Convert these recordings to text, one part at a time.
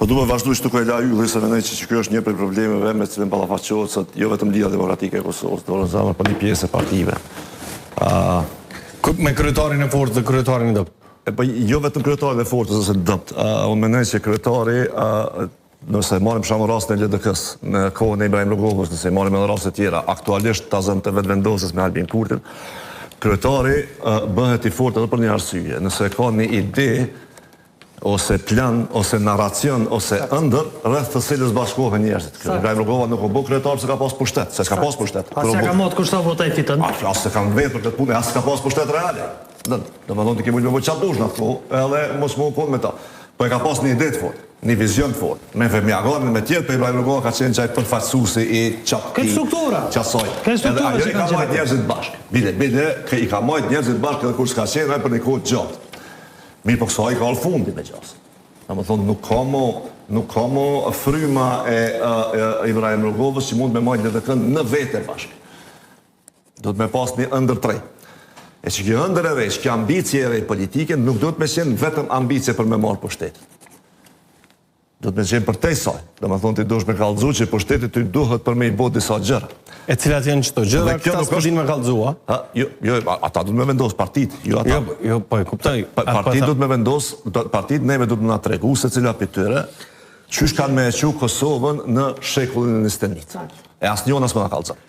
Po du me vazhdu që të kojla ylli, se mendoj që kjo është një prej problemeve me cilën ballafaqohet sot jo vetëm Liga Demokratike e Kosovës, dorën zamër, por një pjesë e partive. Me kryetarin e fortë dhe kryetarin e dopt. Po jo vetëm kryetarin e fortës ose dopt. Unë mendoj që kryetari, nëse marrim për shembull rastin e LDK-s në kohën e Ibrahim Rogovës, nëse marrim edhe raste tjera, aktualisht ta zëm të vetvendosjes me Albin Kurtin, kryetari bëhet i fortë edhe për një arsye. Nëse ka një ide ose plan, ose narracion, ose ëndër, rreth të cilës bashkohen njerëzit. Ibrahim Rogova nuk u bë kryetar se ka pas pushtet, se s'ka pas pushtet. Asja ka mot kushta votaj fitën. As se kanë vetë për këtë punë, as s'ka pas pushtet reale. Domethënë ti ke mund me bëj çfarë dush në atë, edhe mos më kon me ta. Po e ka pas një ide të fortë, një vizion të fortë. Me Vemiagon, me tjerë, po Ibrahim Rogova ka qenë çaj përfaqësuesi i çapit. Këtë struktura. Qasoj. Edhe ajo i ka marrë njerëzit bashkë. Bile, i ka marrë njerëzit bashkë edhe kur s'ka qenë për një kohë gjatë. Mirë, po kësaj ka ardhur fundi me gjasë. Më thonë, nuk ka mo fryma e Ibrahim Rogovës që mund me majtë LDK-n në vete bashkë. Do të me pas një ëndër tre. E që kjo ëndër e rej, që kjo ambicje e rej politike, nuk do të me qenë vetëm ambicje për me marë pushtetit. Do të me qenë për tej saj. Dhe më thonë, ti dush me kallëzu që pushtetit ty duhet për me i bot disa gjëra. E cilat janë qëto gjëra, këta s'përdin me kallëzua? Jo, ata du të me vendosë partit. Jo, po e kuptaj. Partit du të me vendosë, partit neve du të nga tregu se cila për tyre, qysh kanë me equ Kosovën në shekullin e 21. E asë njën asë më nga kallëzën.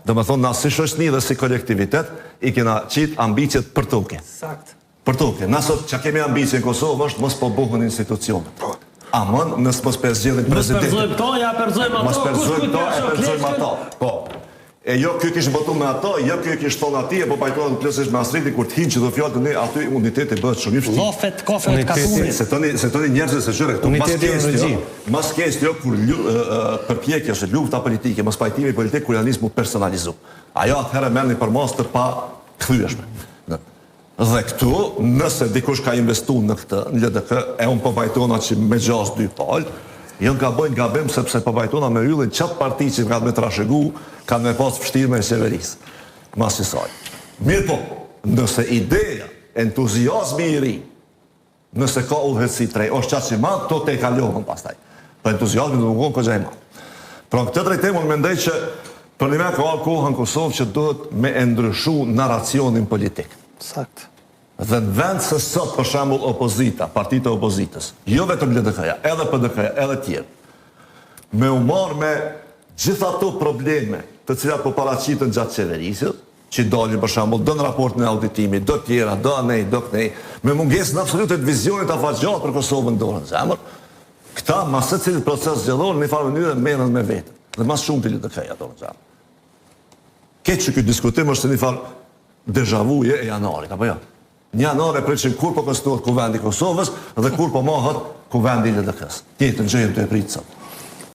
Dhe më thonë, na si shoqni dhe si kolektivitet, i kena qitë ambicjet për toke. Për toke. Nasot që kemi ambicje në Kosovë është mos po buhën institucionet. Amën, nësë mos përzgjedhin prezidentin. Mos përzojmë to, ja përzojmë ato. Mos përzojmë to, e përzojmë ato. Po. E jo kjo kishë botu me ato, jo kjo kishë tonë ati, e po pajtojnë plësisht me Asriti, kur t'hinë që do fjallë të ne, aty uniteti bëhet shumë i fështi. Lofet, kofet, katurit. Se toni njerëzit se qyre këtu, mas kest jo, kur përpjekja ose lufta politike, mas pajtimi politik, kur janë nisë mu personalizu. Ajo atëherë merrni për mas të pa këthyeshme. Dhe këtu, nëse dikush ka investu në këtë, në LDK, e unë përbajtona që me 6-2 palë, jënë ka bëjnë gabim sepse përbajtona me yllin qatë parti që ka me trashegu, ka me pas fështirë me severisë. Mas i saj. Mirë po, nëse ideja, entuziasmi i ri, nëse ka udhëtësi trej, është qatë që ma, to te i kalohën pastaj. Për entuziasmi në mungon këgja i ma. Pra në këtë drejtim, unë mendej që për një me ka alë kohën Kosovë që duhet me ndryshu narracionin politik. Sakt. Dhe në vend se sot për shembull opozita, partitë e opozitës, jo vetëm LDK-ja, edhe PDK-ja, edhe tjerë, me u marrë me gjitha ato probleme të cilat po paraqiten gjatë qeverisjes, që dalin për shembull do në raportin e auditimit, do tjera, do anej, do kënej, me mungesën absolute të vizionit afatgjatë për Kosovën dorën zemër, këta mas secilit proces zgjedhor në një farë mënyrë merren me veten, dhe mas shumë të LDK-ja dorën zemër. Këtë që ky diskutim është një farë dejavuje e janarit, apo jo? Një janar e preqim kur po konstituohet kuvendi Kosovës dhe kur po mohët kuvendi LDK-s. Tjetën gjëjëm të e pritë sot.